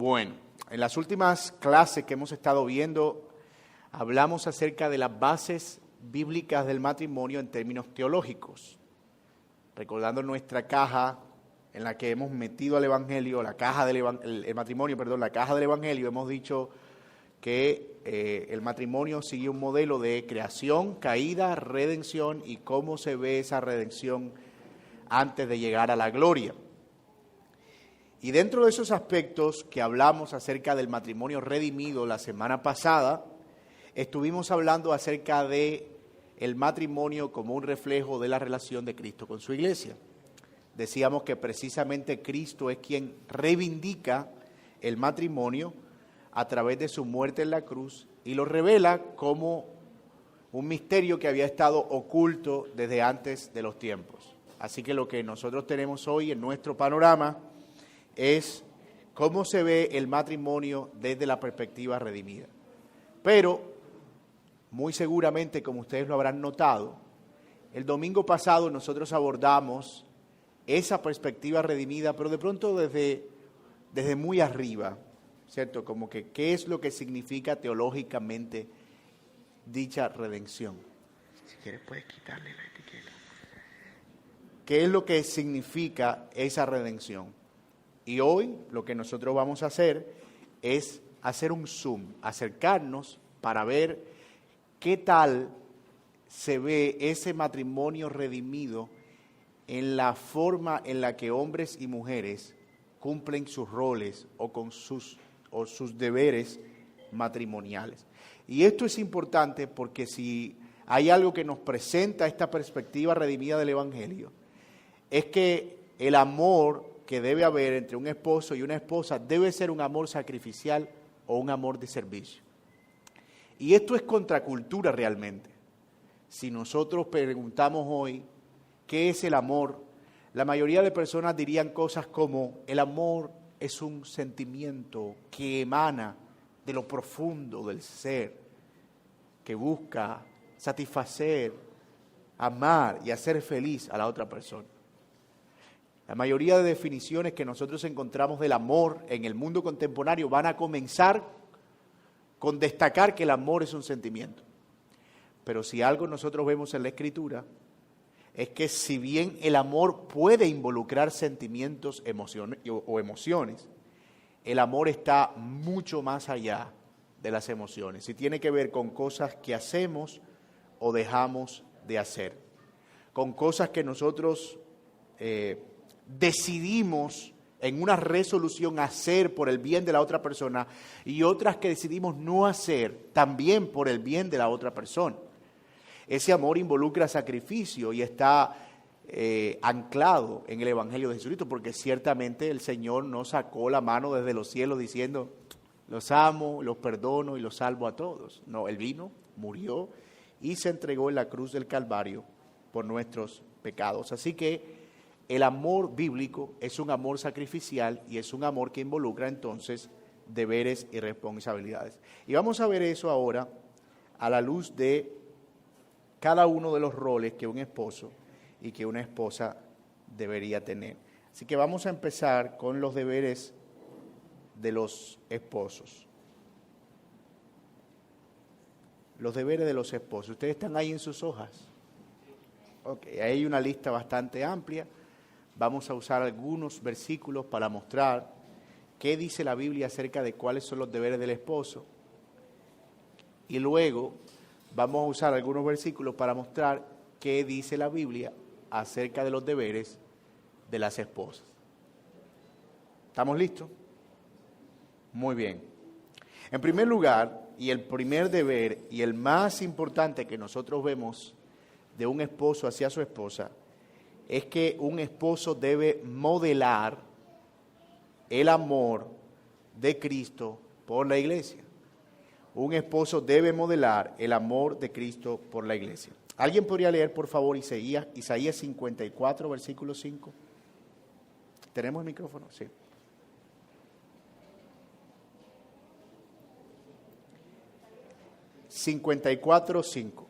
Bueno, en las últimas clases que hemos estado viendo, hablamos acerca de las bases bíblicas del matrimonio en términos teológicos. Recordando nuestra caja en la que hemos metido al Evangelio, la caja del el matrimonio, la caja del Evangelio, hemos dicho que el matrimonio sigue un modelo de creación, caída, redención y cómo se ve esa redención antes de llegar a la gloria. Y dentro de esos aspectos que hablamos acerca del matrimonio redimido la semana pasada, estuvimos hablando acerca de el matrimonio como un reflejo de la relación de Cristo con su iglesia. Decíamos que precisamente Cristo es quien reivindica el matrimonio a través de su muerte en la cruz y lo revela como un misterio que había estado oculto desde antes de los tiempos. Así que lo que nosotros tenemos hoy en nuestro panorama es cómo se ve el matrimonio desde la perspectiva redimida. Pero, muy seguramente, como ustedes lo habrán notado, el domingo pasado nosotros abordamos esa perspectiva redimida, pero de pronto desde muy arriba, ¿cierto? Como que, ¿qué es lo que significa teológicamente dicha redención? Si quieres puedes quitarle la etiqueta. ¿Qué es lo que significa esa redención? Y hoy lo que nosotros vamos a hacer es hacer un zoom, acercarnos para ver qué tal se ve ese matrimonio redimido en la forma en la que hombres y mujeres cumplen sus roles o sus deberes matrimoniales. Y esto es importante porque si hay algo que nos presenta esta perspectiva redimida del Evangelio, es que el amor que debe haber entre un esposo y una esposa debe ser un amor sacrificial o un amor de servicio. Y esto es contracultura realmente. Si nosotros preguntamos hoy qué es el amor, la mayoría de personas dirían cosas como el amor es un sentimiento que emana de lo profundo del ser, que busca satisfacer, amar y hacer feliz a la otra persona. La mayoría de definiciones que nosotros encontramos del amor en el mundo contemporáneo van a comenzar con destacar que el amor es un sentimiento. Pero si algo nosotros vemos en la Escritura, es que si bien el amor puede involucrar sentimientos o emociones, el amor está mucho más allá de las emociones y tiene que ver con cosas que hacemos o dejamos de hacer, con cosas que nosotros decidimos en una resolución hacer por el bien de la otra persona y otras que decidimos no hacer también por el bien de la otra persona. Ese amor involucra sacrificio y está anclado en el Evangelio de Jesucristo, porque ciertamente el Señor no sacó la mano desde los cielos diciendo, los amo, los perdono y los salvo a todos. No, Él vino, murió y se entregó en la cruz del Calvario por nuestros pecados. Así que el amor bíblico es un amor sacrificial y es un amor que involucra entonces deberes y responsabilidades. Y vamos a ver eso ahora a la luz de cada uno de los roles que un esposo y que una esposa debería tener. Así que vamos a empezar con los deberes de los esposos. Los deberes de los esposos. ¿Ustedes están ahí en sus hojas? Ok, hay una lista bastante amplia. Vamos a usar algunos versículos para mostrar qué dice la Biblia acerca de cuáles son los deberes del esposo. Y luego vamos a usar algunos versículos para mostrar qué dice la Biblia acerca de los deberes de las esposas. ¿Estamos listos? Muy bien. En primer lugar, y el primer deber y el más importante que nosotros vemos de un esposo hacia su esposa, es que un esposo debe modelar el amor de Cristo por la iglesia. Un esposo debe modelar el amor de Cristo por la iglesia. ¿Alguien podría leer, por favor, Isaías 54, versículo 5? ¿Tenemos el micrófono? Sí. (54:5)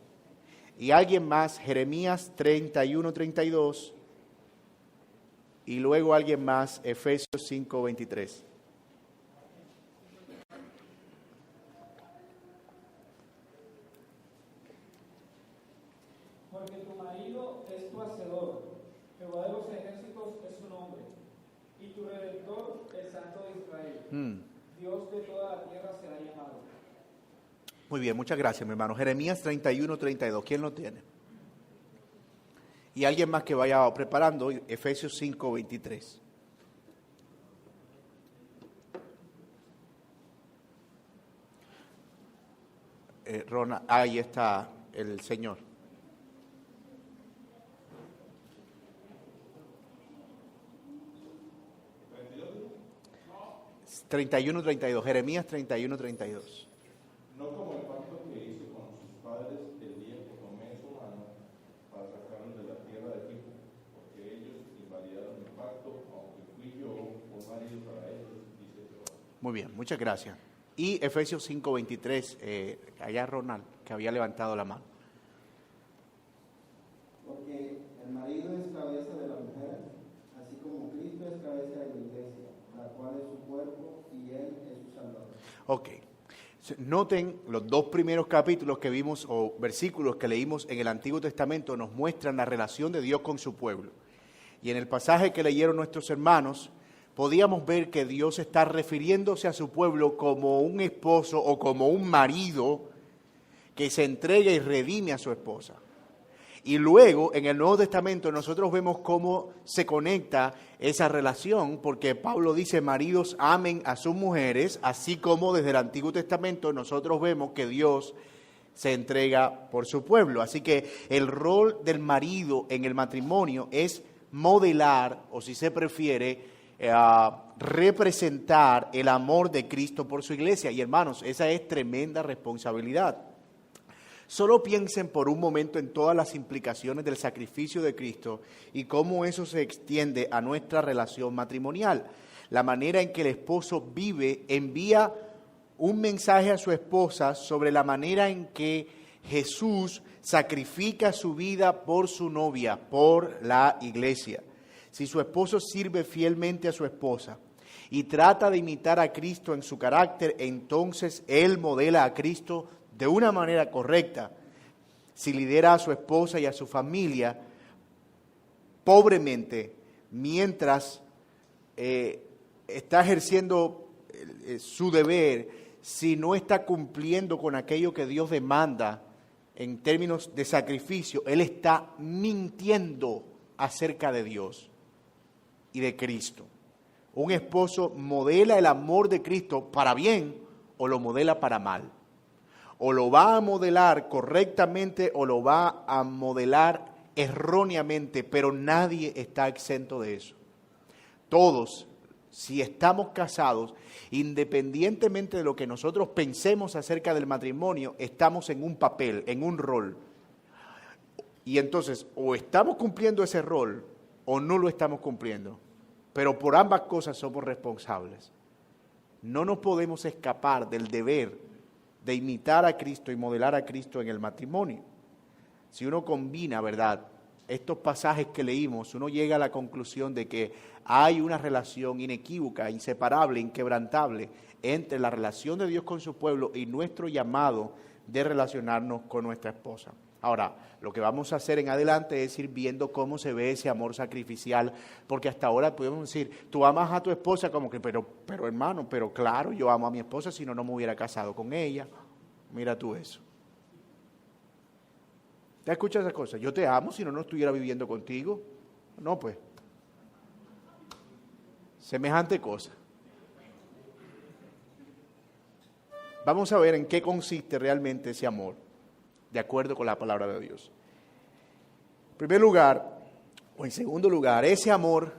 Y alguien más, Jeremías 31:32, y luego alguien más, Efesios 5:23. Eterno es tu hacedor, Jehová de los ejércitos es su nombre, y tu Redentor, el Santo de Israel. Dios de toda la tierra será llamado. Muy bien, muchas gracias, mi hermano. Jeremías 31, 32. ¿Quién lo tiene? Y alguien más que vaya preparando, Efesios 5, 23. Rona, ahí está el Señor. ¿32? 31, 32. Jeremías 31, 32. No como el pacto que hizo con sus padres el día que tomé su mano para sacarlos de la tierra de Egipto, porque ellos invalidaron mi pacto, aunque fui yo un marido para ellos, dice Jehová. Muy bien, muchas gracias. Y Efesios 5:23, allá Ronald, que había levantado la mano. Porque el marido es cabeza de la mujer, así como Cristo es cabeza de la iglesia, la cual es su cuerpo y él es su Salvador. Ok. Noten los dos primeros capítulos que vimos o versículos que leímos en el Antiguo Testamento nos muestran la relación de Dios con su pueblo. Y en el pasaje que leyeron nuestros hermanos, podíamos ver que Dios está refiriéndose a su pueblo como un esposo o como un marido que se entrega y redime a su esposa. Y luego en el Nuevo Testamento nosotros vemos cómo se conecta esa relación, porque Pablo dice, maridos amen a sus mujeres, así como desde el Antiguo Testamento nosotros vemos que Dios se entrega por su pueblo. Así que el rol del marido en el matrimonio es modelar, o si se prefiere, representar el amor de Cristo por su iglesia. Y hermanos, esa es tremenda responsabilidad. Solo piensen por un momento en todas las implicaciones del sacrificio de Cristo y cómo eso se extiende a nuestra relación matrimonial. La manera en que el esposo vive envía un mensaje a su esposa sobre la manera en que Jesús sacrifica su vida por su novia, por la iglesia. Si su esposo sirve fielmente a su esposa y trata de imitar a Cristo en su carácter, entonces él modela a Cristo de una manera correcta. Si lidera a su esposa y a su familia pobremente, mientras está ejerciendo su deber, si no está cumpliendo con aquello que Dios demanda en términos de sacrificio, él está mintiendo acerca de Dios y de Cristo. Un esposo modela el amor de Cristo para bien o lo modela para mal. O lo va a modelar correctamente o lo va a modelar erróneamente, pero nadie está exento de eso. Todos, si estamos casados, independientemente de lo que nosotros pensemos acerca del matrimonio, estamos en un papel, en un rol. Y entonces, o estamos cumpliendo ese rol o no lo estamos cumpliendo. Pero por ambas cosas somos responsables. No nos podemos escapar del deber de imitar a Cristo y modelar a Cristo en el matrimonio. Si uno combina, ¿verdad?, estos pasajes que leímos, uno llega a la conclusión de que hay una relación inequívoca, inseparable, inquebrantable entre la relación de Dios con su pueblo y nuestro llamado de relacionarnos con nuestra esposa. Ahora, lo que vamos a hacer en adelante es ir viendo cómo se ve ese amor sacrificial, porque hasta ahora podemos decir, tú amas a tu esposa como que, pero hermano, pero claro, yo amo a mi esposa, si no, no me hubiera casado con ella. Mira tú eso. ¿Te escuchas esas cosas? Yo te amo, si no, no estuviera viviendo contigo. No, pues. Semejante cosa. Vamos a ver en qué consiste realmente ese amor, de acuerdo con la palabra de Dios. En primer lugar, o en segundo lugar, ese amor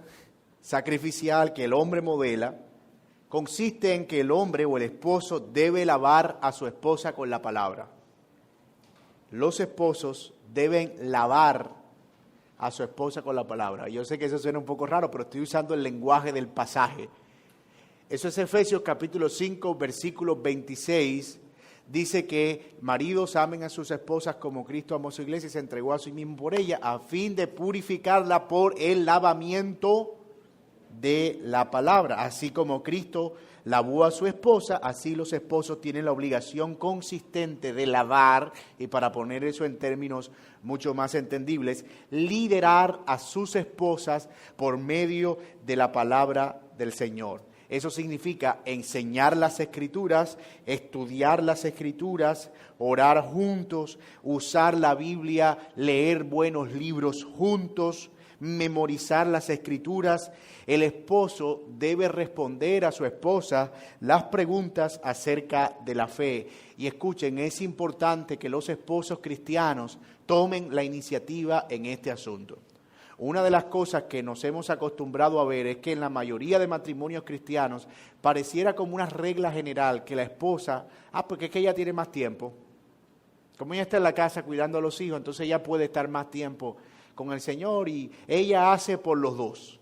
sacrificial que el hombre modela consiste en que el hombre o el esposo debe lavar a su esposa con la palabra. Los esposos deben lavar a su esposa con la palabra. Yo sé que eso suena un poco raro, pero estoy usando el lenguaje del pasaje. Eso es Efesios capítulo 5, versículo 26. Dice que maridos amen a sus esposas como Cristo amó a su iglesia y se entregó a sí mismo por ella, a fin de purificarla por el lavamiento de la palabra. Así como Cristo lavó a su esposa, así los esposos tienen la obligación consistente de lavar, y para poner eso en términos mucho más entendibles, liderar a sus esposas por medio de la palabra del Señor. Eso significa enseñar las Escrituras, estudiar las Escrituras, orar juntos, usar la Biblia, leer buenos libros juntos, memorizar las Escrituras. El esposo debe responder a su esposa las preguntas acerca de la fe. Y escuchen, es importante que los esposos cristianos tomen la iniciativa en este asunto. Una de las cosas que nos hemos acostumbrado a ver es que en la mayoría de matrimonios cristianos pareciera como una regla general que la esposa, porque es que ella tiene más tiempo. Como ella está en la casa cuidando a los hijos, entonces ella puede estar más tiempo con el Señor y ella hace por los dos.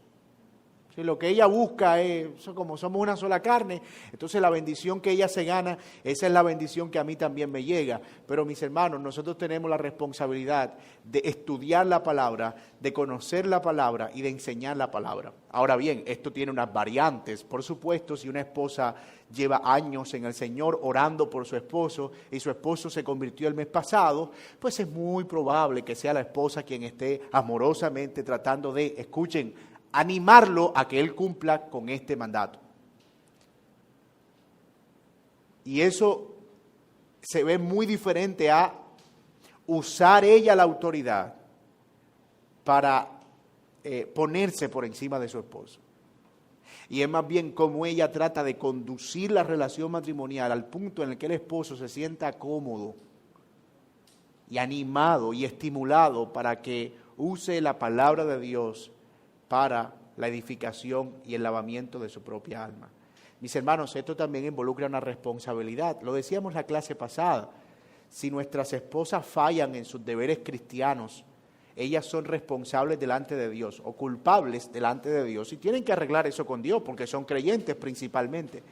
Si lo que ella busca es, como somos una sola carne, entonces la bendición que ella se gana, esa es la bendición que a mí también me llega. Pero mis hermanos, nosotros tenemos la responsabilidad de estudiar la palabra, de conocer la palabra y de enseñar la palabra. Ahora bien, esto tiene unas variantes. Por supuesto, si una esposa lleva años en el Señor orando por su esposo y su esposo se convirtió el mes pasado, pues es muy probable que sea la esposa quien esté amorosamente tratando de, escuchen, animarlo a que él cumpla con este mandato. Y eso se ve muy diferente a usar ella la autoridad para ponerse por encima de su esposo. Y es más bien como ella trata de conducir la relación matrimonial al punto en el que el esposo se sienta cómodo y animado y estimulado para que use la palabra de Dios para la edificación y el lavamiento de su propia alma. Mis hermanos, esto también involucra una responsabilidad. Lo decíamos la clase pasada. Si nuestras esposas fallan en sus deberes cristianos, ellas son responsables delante de Dios o culpables delante de Dios y tienen que arreglar eso con Dios porque son creyentes principalmente.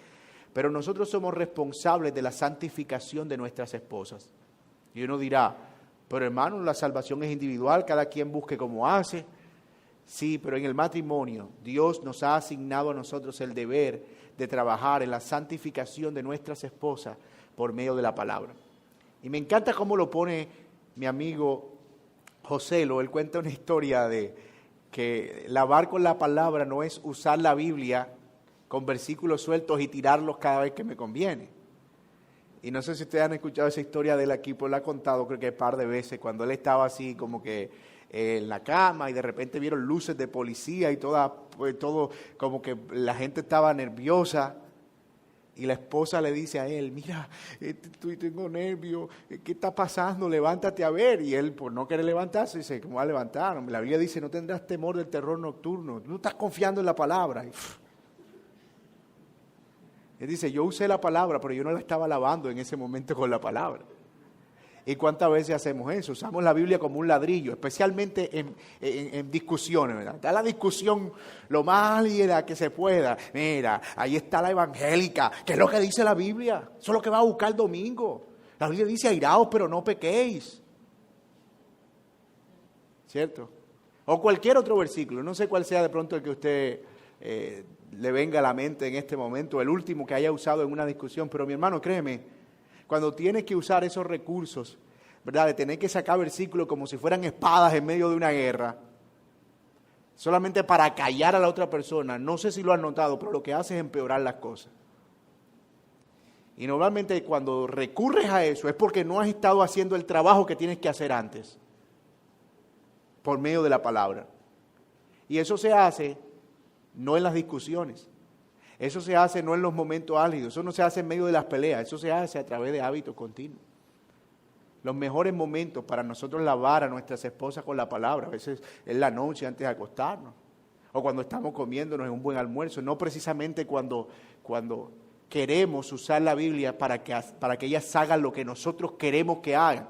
Pero nosotros somos responsables de la santificación de nuestras esposas. Y uno dirá, pero hermano, la salvación es individual, cada quien busque como hace. Sí, pero en el matrimonio Dios nos ha asignado a nosotros el deber de trabajar en la santificación de nuestras esposas por medio de la palabra. Y me encanta cómo lo pone mi amigo Joselo. Él cuenta una historia de que lavar con la palabra no es usar la Biblia con versículos sueltos y tirarlos cada vez que me conviene. Y no sé si ustedes han escuchado esa historia de él aquí, pues la ha contado creo que un par de veces, cuando él estaba así como que en la cama y de repente vieron luces de policía y todo como que la gente estaba nerviosa y la esposa le dice a él, mira, tengo nervios, ¿qué está pasando? Levántate a ver. Y él, por no querer levantarse, dice, ¿cómo va a levantar? La Biblia dice, no tendrás temor del terror nocturno, no estás confiando en la palabra. Él dice, yo usé la palabra, pero yo no la estaba lavando en ese momento con la palabra. ¿Y cuántas veces hacemos eso? Usamos la Biblia como un ladrillo, especialmente en discusiones, ¿verdad? Da la discusión lo más álgida que se pueda. Mira, ahí está la evangélica. ¿Qué es lo que dice la Biblia? Eso es lo que va a buscar el domingo. La Biblia dice, airaos, pero no pequéis. ¿Cierto? O cualquier otro versículo. No sé cuál sea de pronto el que usted le venga a la mente en este momento, el último que haya usado en una discusión. Pero mi hermano, créeme, cuando tienes que usar esos recursos, ¿verdad? De tener que sacar versículos como si fueran espadas en medio de una guerra, solamente para callar a la otra persona, no sé si lo han notado, pero lo que hace es empeorar las cosas. Y normalmente cuando recurres a eso es porque no has estado haciendo el trabajo que tienes que hacer antes, por medio de la palabra. Y eso se hace no en las discusiones. Eso se hace no en los momentos álgidos, eso no se hace en medio de las peleas, eso se hace a través de hábitos continuos. Los mejores momentos para nosotros lavar a nuestras esposas con la palabra, a veces es la noche antes de acostarnos, o cuando estamos comiéndonos en un buen almuerzo, no precisamente cuando queremos usar la Biblia para que ellas hagan lo que nosotros queremos que hagan.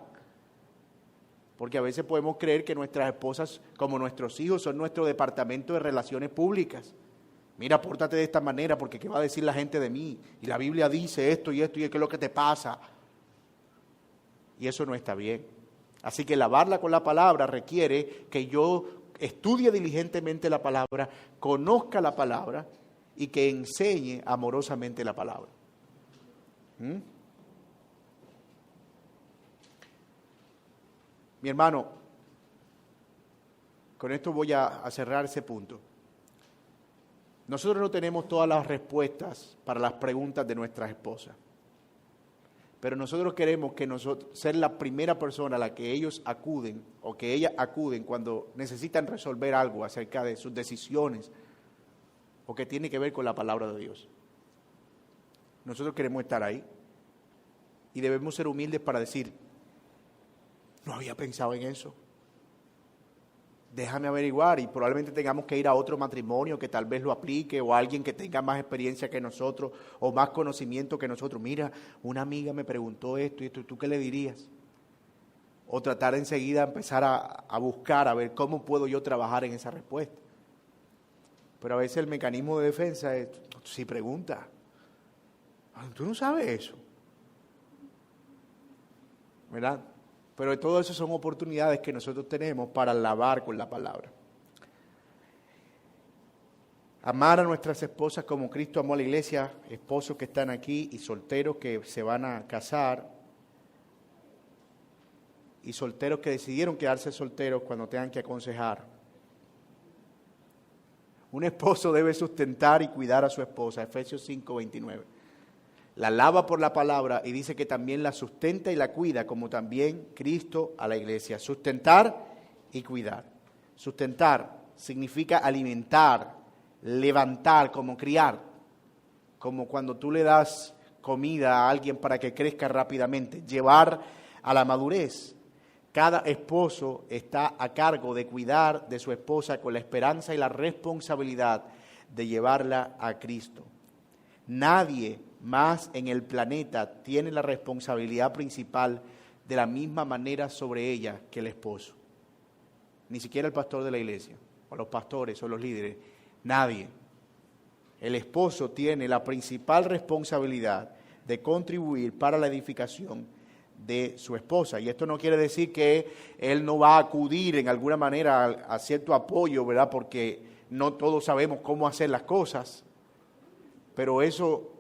Porque a veces podemos creer que nuestras esposas, como nuestros hijos, son nuestro departamento de relaciones públicas. Mira, pórtate de esta manera porque ¿qué va a decir la gente de mí? Y la Biblia dice esto y ¿qué es lo que te pasa? Y eso no está bien. Así que lavarla con la palabra requiere que yo estudie diligentemente la palabra, conozca la palabra y que enseñe amorosamente la palabra. Mi hermano, con esto voy a cerrar ese punto. Nosotros no tenemos todas las respuestas para las preguntas de nuestras esposas, pero nosotros queremos que ser la primera persona a la que ellos acuden o que ellas acuden cuando necesitan resolver algo acerca de sus decisiones o que tiene que ver con la palabra de Dios. Nosotros queremos estar ahí y debemos ser humildes para decir, no había pensado en eso. Déjame averiguar, y probablemente tengamos que ir a otro matrimonio que tal vez lo aplique, o a alguien que tenga más experiencia que nosotros o más conocimiento que nosotros. Mira, una amiga me preguntó esto y esto, ¿tú qué le dirías? O tratar enseguida empezar a buscar, a ver cómo puedo yo trabajar en esa respuesta. Pero a veces el mecanismo de defensa es, si pregunta, tú no sabes eso, ¿verdad? Pero todo eso son oportunidades que nosotros tenemos para alabar con la palabra. Amar a nuestras esposas como Cristo amó a la iglesia, esposos que están aquí y solteros que se van a casar, y solteros que decidieron quedarse solteros cuando tengan que aconsejar. Un esposo debe sustentar y cuidar a su esposa, Efesios 5:29. La alaba por la palabra y dice que también la sustenta y la cuida, como también Cristo a la iglesia. Sustentar y cuidar. Sustentar significa alimentar, levantar, como criar. Como cuando tú le das comida a alguien para que crezca rápidamente. Llevar a la madurez. Cada esposo está a cargo de cuidar de su esposa con la esperanza y la responsabilidad de llevarla a Cristo. Nadie más en el planeta tiene la responsabilidad principal de la misma manera sobre ella que el esposo. Ni siquiera el pastor de la iglesia, o los pastores, o los líderes. Nadie. El esposo tiene la principal responsabilidad de contribuir para la edificación de su esposa. Y esto no quiere decir que él no va a acudir en alguna manera a cierto apoyo, ¿verdad? Porque no todos sabemos cómo hacer las cosas. Pero eso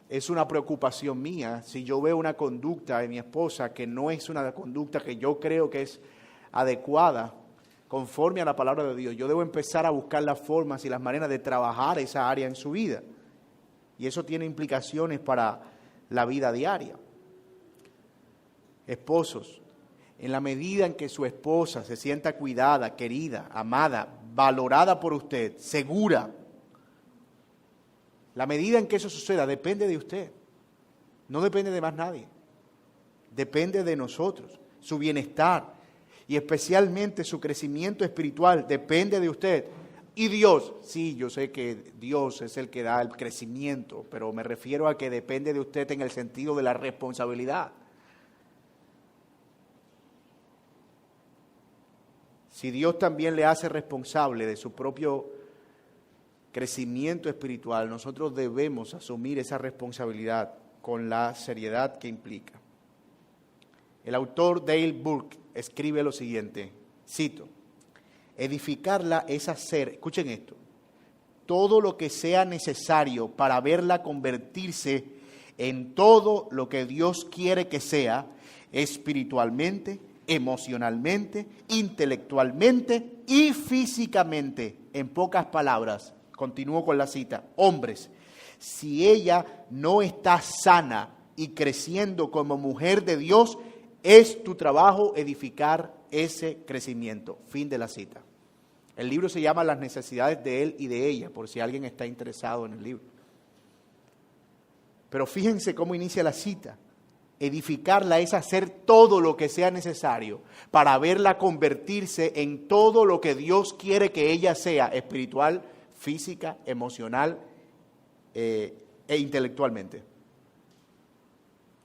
es una preocupación mía. Si yo veo una conducta de mi esposa que no es una conducta que yo creo que es adecuada, conforme a la palabra de Dios, yo debo empezar a buscar las formas y las maneras de trabajar esa área en su vida. Y eso tiene implicaciones para la vida diaria. Esposos, en la medida en que su esposa se sienta cuidada, querida, amada, valorada por usted, segura, la medida en que eso suceda depende de usted, no depende de más nadie, depende de nosotros, su bienestar y especialmente su crecimiento espiritual depende de usted. Y Dios, sí, yo sé que Dios es el que da el crecimiento, pero me refiero a que depende de usted en el sentido de la responsabilidad. Si Dios también le hace responsable de su propio crecimiento espiritual, nosotros debemos asumir esa responsabilidad con la seriedad que implica. El autor Dale Burke escribe lo siguiente, cito, edificarla es hacer, escuchen esto, todo lo que sea necesario para verla convertirse en todo lo que Dios quiere que sea, espiritualmente, emocionalmente, intelectualmente y físicamente. En pocas palabras, continúo con la cita, hombres, si ella no está sana y creciendo como mujer de Dios, es tu trabajo edificar ese crecimiento. Fin de la cita. El libro se llama Las necesidades de él y de ella, por si alguien está interesado en el libro. Pero fíjense cómo inicia la cita. Edificarla es hacer todo lo que sea necesario para verla convertirse en todo lo que Dios quiere que ella sea, espiritual, física, emocional e intelectualmente.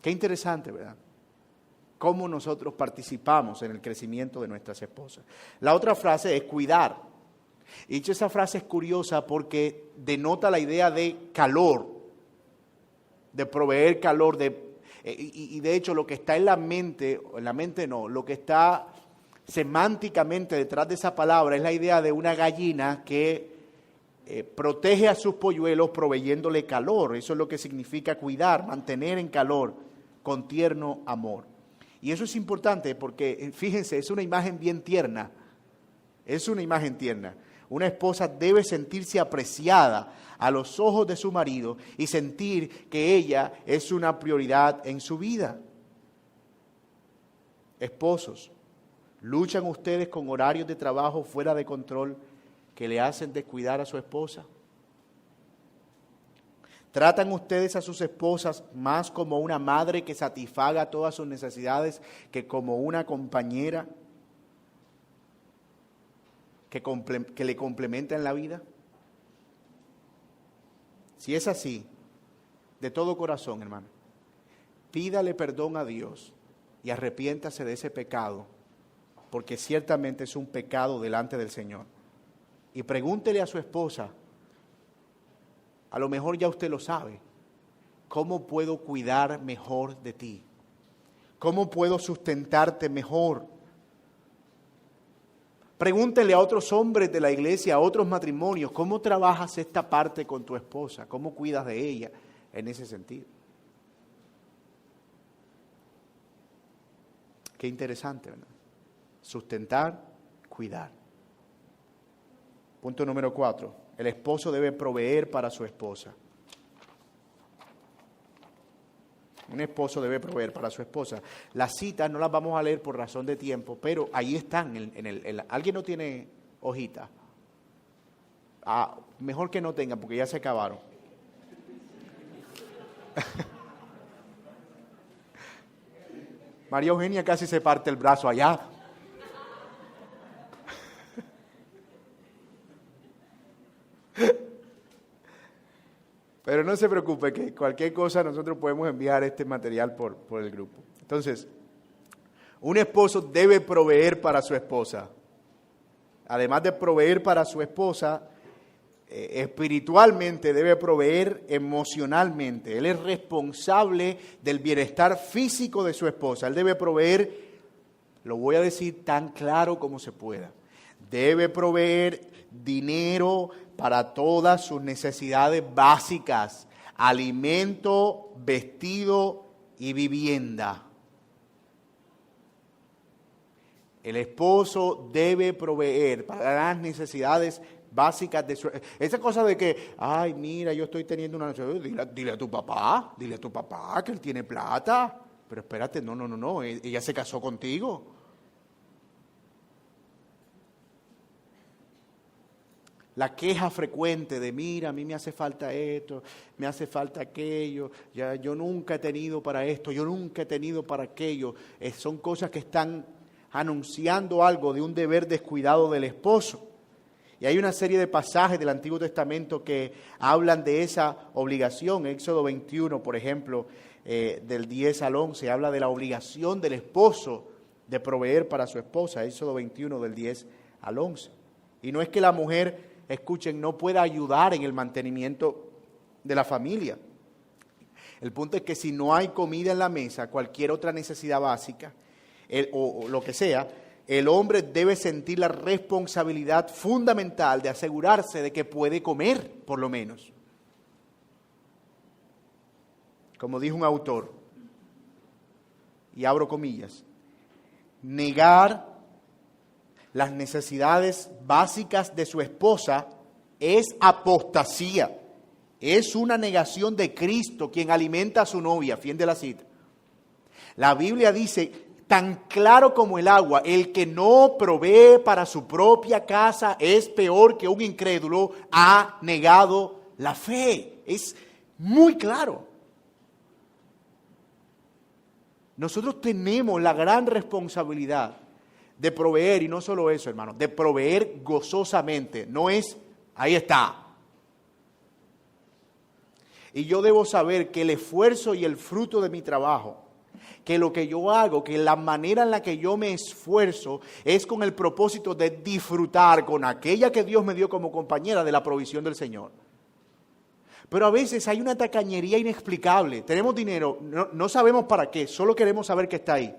Qué interesante, ¿verdad? Cómo nosotros participamos en el crecimiento de nuestras esposas. La otra frase es cuidar. Y dicho, esa frase es curiosa porque denota la idea de calor, de proveer calor, y de hecho lo que está en la mente no, lo que está semánticamente detrás de esa palabra es la idea de una gallina que protege a sus polluelos proveyéndole calor. Eso es lo que significa cuidar, mantener en calor con tierno amor. Y eso es importante porque, fíjense, es una imagen bien tierna. Es una imagen tierna. Una esposa debe sentirse apreciada a los ojos de su marido y sentir que ella es una prioridad en su vida. Esposos, ¿luchan ustedes con horarios de trabajo fuera de control que le hacen descuidar a su esposa? ¿Tratan ustedes a sus esposas más como una madre que satisfaga todas sus necesidades que como una compañera que le complementa en la vida? Si es así, de todo corazón, hermano, pídale perdón a Dios y arrepiéntase de ese pecado, porque ciertamente es un pecado delante del Señor. Y pregúntele a su esposa, a lo mejor ya usted lo sabe, ¿cómo puedo cuidar mejor de ti? ¿Cómo puedo sustentarte mejor? Pregúntele a otros hombres de la iglesia, a otros matrimonios, ¿cómo trabajas esta parte con tu esposa? ¿Cómo cuidas de ella en ese sentido? Qué interesante, ¿verdad? Sustentar, cuidar. Punto número 4. El esposo debe proveer para su esposa. Un esposo debe proveer para su esposa. Las citas no las vamos a leer por razón de tiempo, pero ahí están. ¿Alguien no tiene hojita? Mejor que no tengan, porque ya se acabaron. María Eugenia casi se parte el brazo allá. Pero no se preocupe, que cualquier cosa nosotros podemos enviar este material por el grupo. Entonces, un esposo debe proveer para su esposa. Además de proveer para su esposa, espiritualmente debe proveer emocionalmente. Él es responsable del bienestar físico de su esposa. Él debe proveer, lo voy a decir tan claro como se pueda, debe proveer dinero para todas sus necesidades básicas: alimento, vestido y vivienda. El esposo debe proveer para las necesidades básicas de su... Esa cosa de que, ay, mira, yo estoy teniendo una necesidad, dile a tu papá que él tiene plata. Pero espérate, no, ella se casó contigo. La queja frecuente de, mira, a mí me hace falta esto, me hace falta aquello, ya, yo nunca he tenido para esto, yo nunca he tenido para aquello. Son cosas que están anunciando algo de un deber descuidado del esposo. Y hay una serie de pasajes del Antiguo Testamento que hablan de esa obligación. Éxodo 21, por ejemplo, del 10 al 11, habla de la obligación del esposo de proveer para su esposa. Éxodo 21, del 10 al 11. Y no es que la mujer, escuchen, no pueda ayudar en el mantenimiento de la familia. El punto es que si no hay comida en la mesa, cualquier otra necesidad básica, o lo que sea, el hombre debe sentir la responsabilidad fundamental de asegurarse de que puede comer, por lo menos. Como dijo un autor, y abro comillas, negar las necesidades básicas de su esposa es apostasía, es una negación de Cristo, quien alimenta a su novia. Fin de la cita. La Biblia dice, tan claro como el agua, el que no provee para su propia casa es peor que un incrédulo, ha negado la fe. Es muy claro. Nosotros tenemos la gran responsabilidad de proveer, y no solo eso, hermano, de proveer gozosamente. No es, ahí está. Y yo debo saber que el esfuerzo y el fruto de mi trabajo, que lo que yo hago, que la manera en la que yo me esfuerzo es con el propósito de disfrutar con aquella que Dios me dio como compañera de la provisión del Señor. Pero a veces hay una tacañería inexplicable. Tenemos dinero, no sabemos para qué, solo queremos saber que está ahí.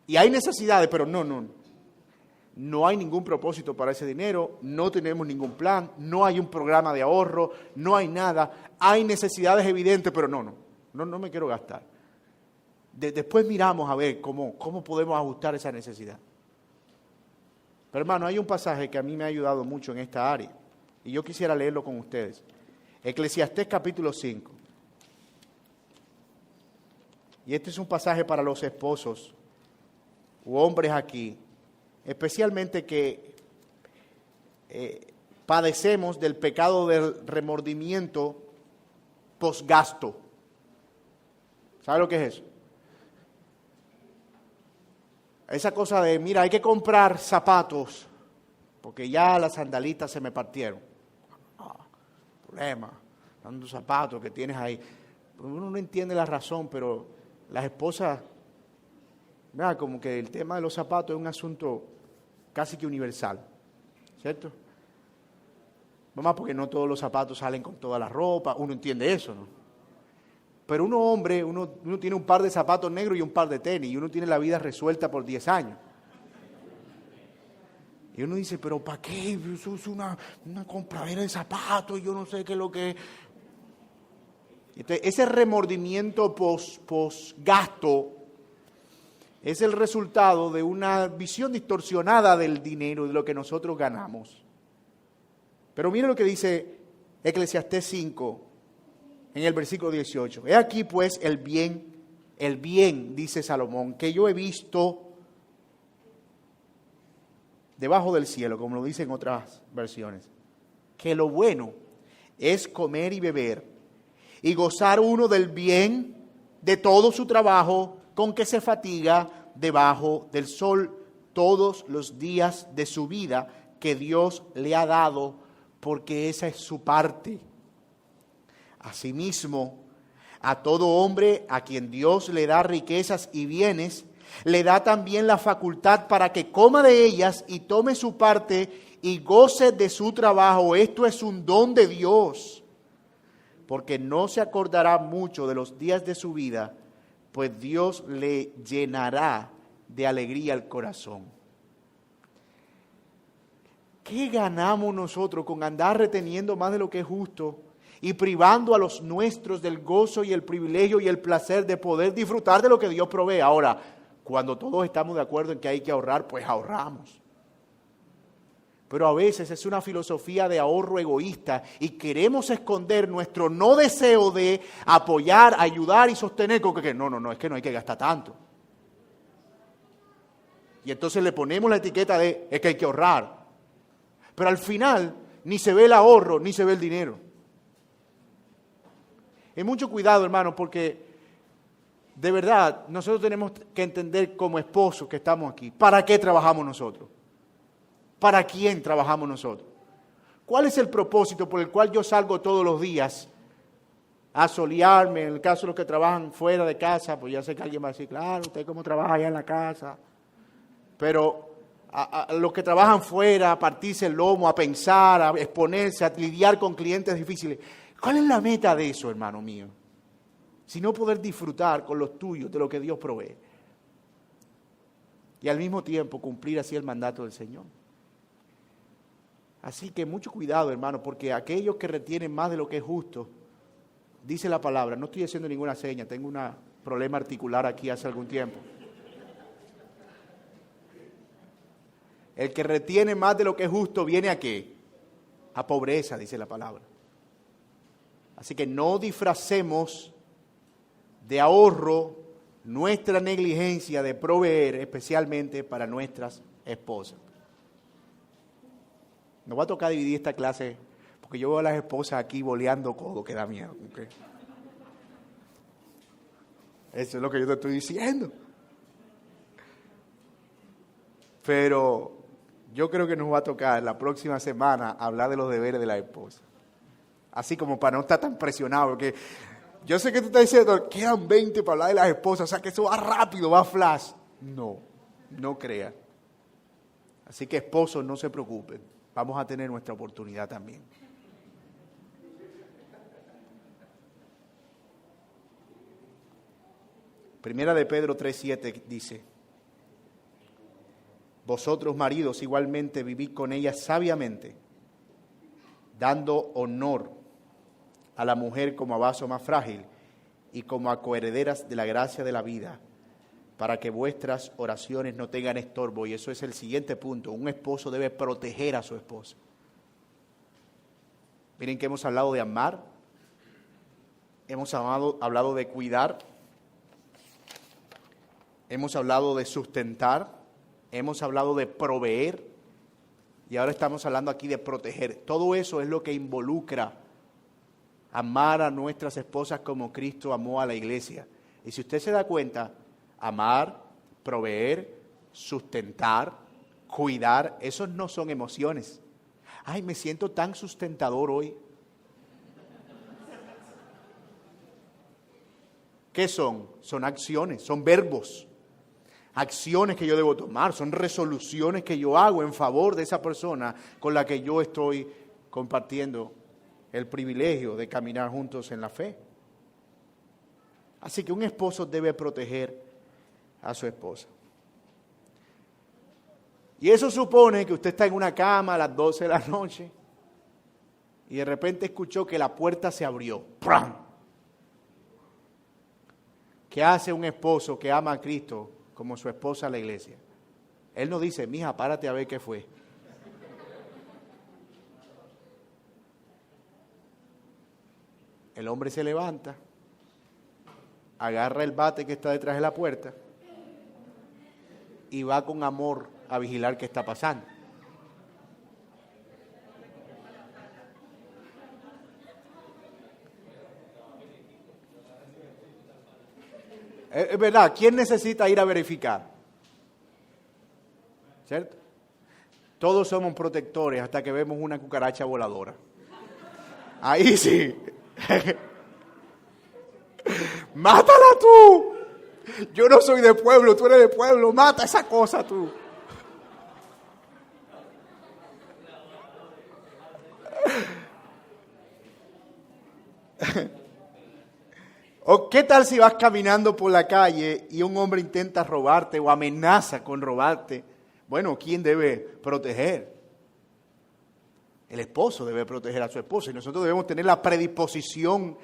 Y hay necesidades, pero no hay ningún propósito para ese dinero, no tenemos ningún plan, no hay un programa de ahorro, no hay nada. Hay necesidades evidentes, pero no me quiero gastar. Después miramos a ver cómo podemos ajustar esa necesidad. Pero hermano, hay un pasaje que a mí me ha ayudado mucho en esta área, y yo quisiera leerlo con ustedes. Eclesiastés capítulo 5. Y este es un pasaje para los esposos u hombres aquí, especialmente que padecemos del pecado del remordimiento posgasto. ¿Sabe lo que es eso? Esa cosa de, mira, hay que comprar zapatos, porque ya las sandalitas se me partieron. Problema, tantos zapatos que tienes ahí. Uno no entiende la razón, pero las esposas, mira, como que el tema de los zapatos es un asunto casi que universal, ¿cierto? Mamá, porque no todos los zapatos salen con toda la ropa, uno entiende eso, ¿no? Pero uno hombre, uno tiene un par de zapatos negros y un par de tenis, y uno tiene la vida resuelta por 10 años. Y uno dice, pero ¿para qué? Eso es una compradera de zapatos, yo no sé qué es lo que es. Entonces, ese remordimiento posgasto es el resultado de una visión distorsionada del dinero y de lo que nosotros ganamos. Pero mire lo que dice Eclesiastés 5, en el versículo 18. He aquí pues el bien, dice Salomón, que yo he visto debajo del cielo, como lo dicen otras versiones, que lo bueno es comer y beber y gozar uno del bien de todo su trabajo con que se fatiga debajo del sol todos los días de su vida que Dios le ha dado, porque esa es su parte. Asimismo, a todo hombre a quien Dios le da riquezas y bienes, le da también la facultad para que coma de ellas y tome su parte y goce de su trabajo. Esto es un don de Dios, porque no se acordará mucho de los días de su vida, pues Dios le llenará de alegría el corazón. ¿Qué ganamos nosotros con andar reteniendo más de lo que es justo y privando a los nuestros del gozo y el privilegio y el placer de poder disfrutar de lo que Dios provee? Ahora, cuando todos estamos de acuerdo en que hay que ahorrar, pues ahorramos. Pero a veces es una filosofía de ahorro egoísta y queremos esconder nuestro no deseo de apoyar, ayudar y sostener con que no, es que no hay que gastar tanto. Y entonces le ponemos la etiqueta de es que hay que ahorrar. Pero al final ni se ve el ahorro, ni se ve el dinero. Y mucho cuidado, hermanos, porque de verdad nosotros tenemos que entender como esposos que estamos aquí, ¿para qué trabajamos nosotros? ¿Para quién trabajamos nosotros? ¿Cuál es el propósito por el cual yo salgo todos los días a solearme? En el caso de los que trabajan fuera de casa, pues ya sé que alguien va a decir, claro, usted cómo trabaja allá en la casa. Pero a los que trabajan fuera, a partirse el lomo, a pensar, a exponerse, a lidiar con clientes difíciles. ¿Cuál es la meta de eso, hermano mío? Si no poder disfrutar con los tuyos de lo que Dios provee. Y al mismo tiempo cumplir así el mandato del Señor. Así que mucho cuidado, hermano, porque aquellos que retienen más de lo que es justo, dice la palabra, no estoy haciendo ninguna seña, tengo un problema articular aquí hace algún tiempo. El que retiene más de lo que es justo viene ¿a qué? A pobreza, dice la palabra. Así que no disfracemos de ahorro nuestra negligencia de proveer, especialmente para nuestras esposas. Nos va a tocar dividir esta clase, porque yo veo a las esposas aquí boleando codo, que da miedo. ¿Okay? Eso es lo que yo te estoy diciendo. Pero yo creo que nos va a tocar la próxima semana hablar de los deberes de la esposa. Así como para no estar tan presionado, porque yo sé que tú estás diciendo, quedan 20 para hablar de las esposas, o sea que eso va rápido, va flash. No creas. Así que esposos, no se preocupen, vamos a tener nuestra oportunidad también. Primera de Pedro 3:7 dice, Vosotros, maridos, igualmente vivid con ella sabiamente, dando honor a la mujer como a vaso más frágil y como a coherederas de la gracia de la vida, para que vuestras oraciones no tengan estorbo. Y eso es el siguiente punto. Un esposo debe proteger a su esposa. Miren que hemos hablado de amar, hemos hablado de cuidar, hemos hablado de sustentar, hemos hablado de proveer y ahora estamos hablando aquí de proteger. Todo eso es lo que involucra amar a nuestras esposas como Cristo amó a la iglesia. Y si usted se da cuenta, amar, proveer, sustentar, cuidar, esos no son emociones. Ay, me siento tan sustentador hoy. ¿Qué son? Son acciones, son verbos. Acciones que yo debo tomar, son resoluciones que yo hago en favor de esa persona con la que yo estoy compartiendo el privilegio de caminar juntos en la fe. Así que un esposo debe proteger a su esposa. Y eso supone que usted está en una cama a las 12 de la noche y de repente escuchó que la puerta se abrió. ¡Pram! ¿Qué hace un esposo que ama a Cristo como su esposa a la iglesia? Él no dice, mija, párate a ver qué fue. El hombre se levanta, agarra el bate que está detrás de la puerta y va con amor a vigilar qué está pasando. Es verdad, ¿quién necesita ir a verificar? ¿Cierto? Todos somos protectores hasta que vemos una cucaracha voladora. Ahí sí. ¡Mátala tú! Yo no soy de pueblo, tú eres de pueblo, mata esa cosa tú. ¿O qué tal si vas caminando por la calle y un hombre intenta robarte o amenaza con robarte? Bueno, ¿quién debe proteger? El esposo debe proteger a su esposa y nosotros debemos tener la predisposición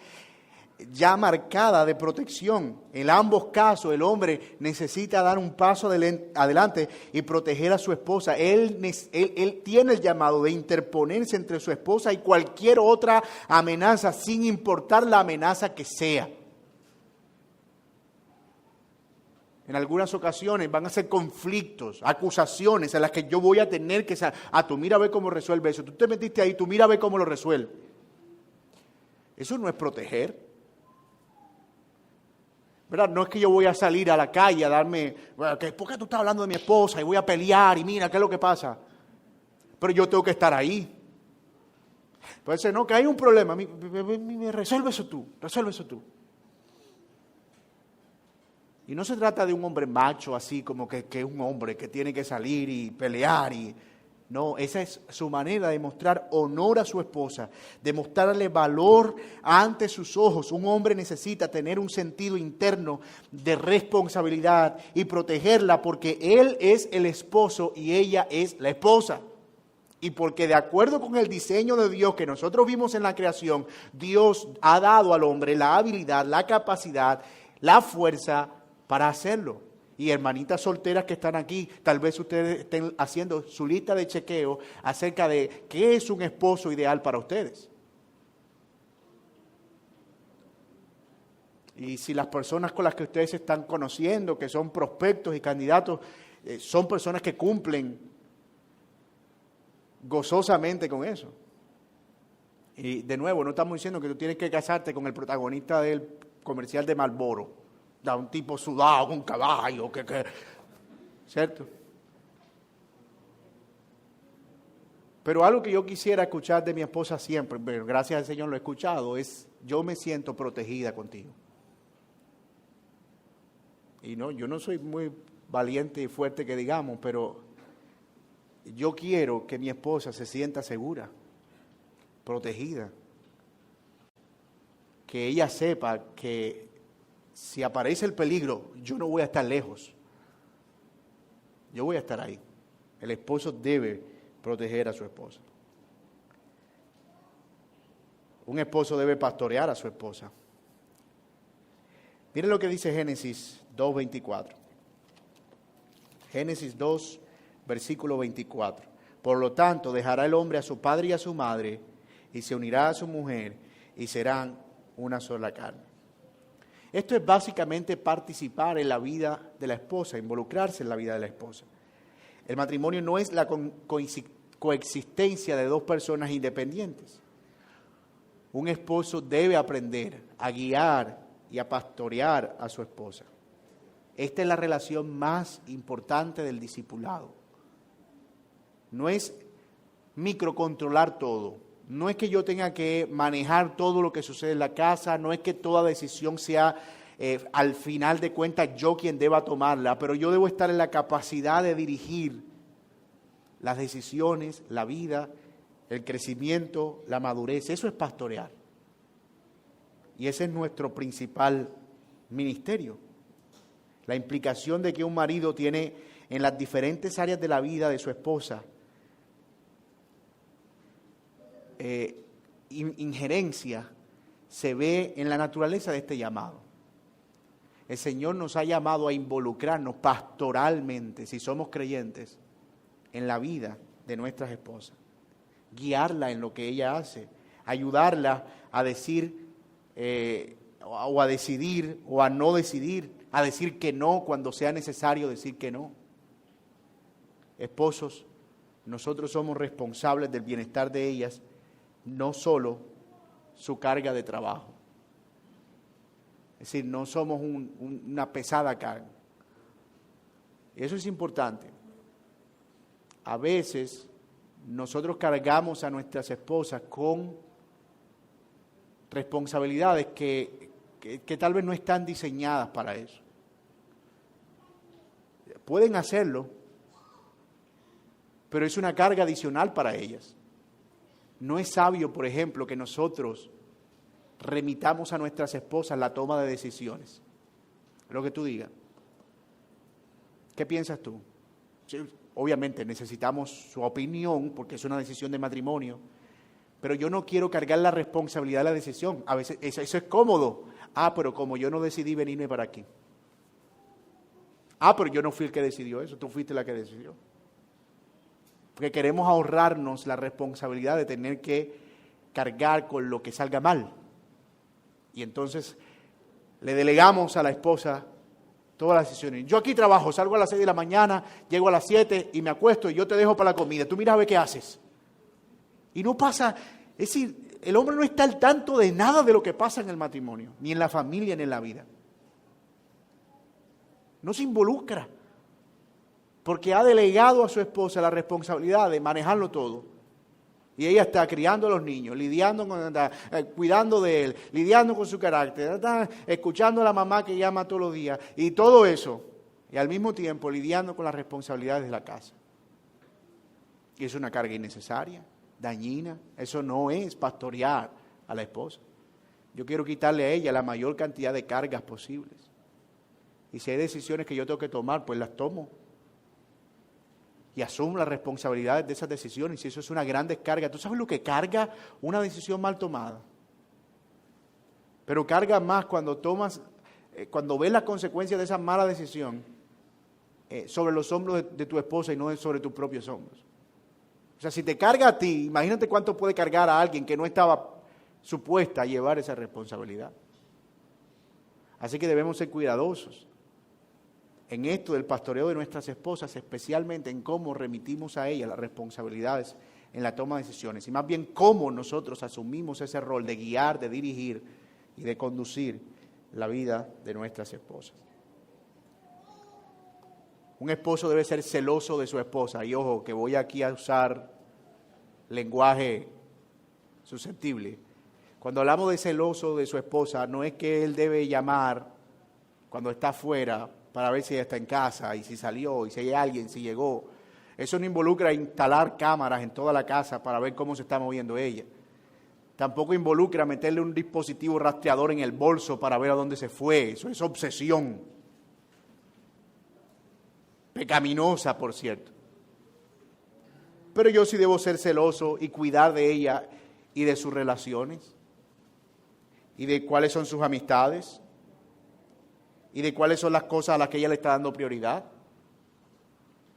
ya marcada de protección. En ambos casos el hombre necesita dar un paso adelante y proteger a su esposa. Él tiene el llamado de interponerse entre su esposa y cualquier otra amenaza, sin importar la amenaza que sea. En algunas ocasiones van a ser conflictos, acusaciones a las que yo voy a tener que saber. Tú mira a ver cómo resuelve eso. Tú te metiste ahí, tú mira a ver cómo lo resuelve. Eso no es proteger. ¿Verdad? No es que yo voy a salir a la calle a darme, bueno, ¿por qué tú estás hablando de mi esposa? Y voy a pelear y mira, ¿qué es lo que pasa? Pero yo tengo que estar ahí. Puede ser, no, que hay un problema. Resuelve eso tú. Y no se trata de un hombre macho así como que es un hombre que tiene que salir y pelear. No, esa es su manera de mostrar honor a su esposa, de mostrarle valor ante sus ojos. Un hombre necesita tener un sentido interno de responsabilidad y protegerla porque él es el esposo y ella es la esposa. Y porque de acuerdo con el diseño de Dios que nosotros vimos en la creación, Dios ha dado al hombre la habilidad, la capacidad, la fuerza para hacerlo. Y hermanitas solteras que están aquí, tal vez ustedes estén haciendo su lista de chequeo acerca de qué es un esposo ideal para ustedes. Y si las personas con las que ustedes se están conociendo, que son prospectos y candidatos, son personas que cumplen gozosamente con eso. Y de nuevo, no estamos diciendo que tú tienes que casarte con el protagonista del comercial de Marlboro. Da un tipo sudado, con caballo, ¿cierto? Pero algo que yo quisiera escuchar de mi esposa siempre, pero gracias al Señor lo he escuchado, es yo me siento protegida contigo. Y no, yo no soy muy valiente y fuerte que digamos, pero yo quiero que mi esposa se sienta segura, protegida. Que ella sepa que si aparece el peligro, yo no voy a estar lejos. Yo voy a estar ahí. El esposo debe proteger a su esposa. Un esposo debe pastorear a su esposa. Miren lo que dice Génesis 2:24. Génesis 2, versículo 24. Por lo tanto, dejará el hombre a su padre y a su madre, y se unirá a su mujer, y serán una sola carne. Esto es básicamente participar en la vida de la esposa, involucrarse en la vida de la esposa. El matrimonio no es la coexistencia de dos personas independientes. Un esposo debe aprender a guiar y a pastorear a su esposa. Esta es la relación más importante del discipulado. No es microcontrolar todo. No es que yo tenga que manejar todo lo que sucede en la casa. No es que toda decisión sea, al final de cuentas, yo quien deba tomarla. Pero yo debo estar en la capacidad de dirigir las decisiones, la vida, el crecimiento, la madurez. Eso es pastorear. Y ese es nuestro principal ministerio. La implicación de que un marido tiene en las diferentes áreas de la vida de su esposa injerencia se ve en la naturaleza de este llamado. El Señor nos ha llamado a involucrarnos pastoralmente, si somos creyentes, en la vida de nuestras esposas. Guiarla en lo que ella hace, ayudarla a decir o a decidir o a no decidir, a decir que no cuando sea necesario decir que no. Esposos, nosotros somos responsables del bienestar de ellas, no solo su carga de trabajo. Es decir, no somos una pesada carga. Eso es importante. A veces nosotros cargamos a nuestras esposas con responsabilidades que tal vez no están diseñadas para eso. Pueden hacerlo, pero es una carga adicional para ellas. No es sabio, por ejemplo, que nosotros remitamos a nuestras esposas la toma de decisiones. Lo que tú digas. ¿Qué piensas tú? Obviamente necesitamos su opinión porque es una decisión de matrimonio, pero yo no quiero cargar la responsabilidad de la decisión. A veces eso es cómodo. Pero como yo no decidí venirme para aquí. Pero yo no fui el que decidió eso, tú fuiste la que decidió. Porque queremos ahorrarnos la responsabilidad de tener que cargar con lo que salga mal. Y entonces le delegamos a la esposa todas las decisiones. Yo aquí trabajo, salgo a las 6 de la mañana, llego a las 7 y me acuesto y yo te dejo para la comida. Tú mira a ver qué haces. Y no pasa, es decir, el hombre no está al tanto de nada de lo que pasa en el matrimonio, ni en la familia, ni en la vida. No se involucra, porque ha delegado a su esposa la responsabilidad de manejarlo todo. Y ella está criando a los niños, lidiando con, cuidando de él, lidiando con su carácter, escuchando a la mamá que llama todos los días, y todo eso, y al mismo tiempo lidiando con las responsabilidades de la casa. Y es una carga innecesaria, dañina. Eso no es pastorear a la esposa. Yo quiero quitarle a ella la mayor cantidad de cargas posibles. Y si hay decisiones que yo tengo que tomar, pues las tomo. Y asumo las responsabilidades de esas decisiones. Y si eso es una gran descarga, ¿tú sabes lo que carga una decisión mal tomada? Pero carga más cuando cuando ves las consecuencias de esa mala decisión sobre los hombros de tu esposa y no sobre tus propios hombros. O sea, si te carga a ti, imagínate cuánto puede cargar a alguien que no estaba supuesta a llevar esa responsabilidad. Así que debemos ser cuidadosos en esto del pastoreo de nuestras esposas, especialmente en cómo remitimos a ellas las responsabilidades en la toma de decisiones, y más bien cómo nosotros asumimos ese rol de guiar, de dirigir y de conducir la vida de nuestras esposas. Un esposo debe ser celoso de su esposa, y ojo, que voy aquí a usar lenguaje susceptible. Cuando hablamos de celoso de su esposa, no es que él debe llamar cuando está afuera para ver si ella está en casa y si salió y si hay alguien, si llegó. Eso no involucra instalar cámaras en toda la casa para ver cómo se está moviendo ella. Tampoco involucra meterle un dispositivo rastreador en el bolso para ver a dónde se fue. Eso es obsesión. Pecaminosa, por cierto. pero yo sí debo ser celoso y cuidar de ella y de sus relaciones, y de cuáles son sus amistades, y de cuáles son las cosas a las que ella le está dando prioridad.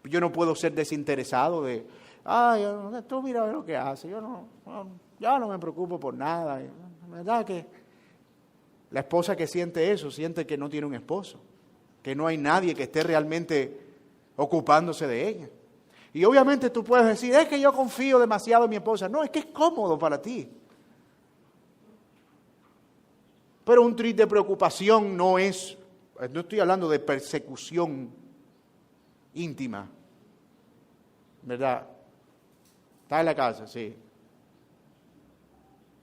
Yo no puedo ser desinteresado de, tú mira lo que hace, yo no me preocupo por nada. La verdad que la esposa que siente eso, siente que no tiene un esposo, que no hay nadie que esté realmente ocupándose de ella. Y obviamente tú puedes decir, es que yo confío demasiado en mi esposa. No, es que es cómodo para ti. Pero un trip de preocupación no estoy hablando de persecución íntima, ¿verdad? ¿Estás en la casa? Sí.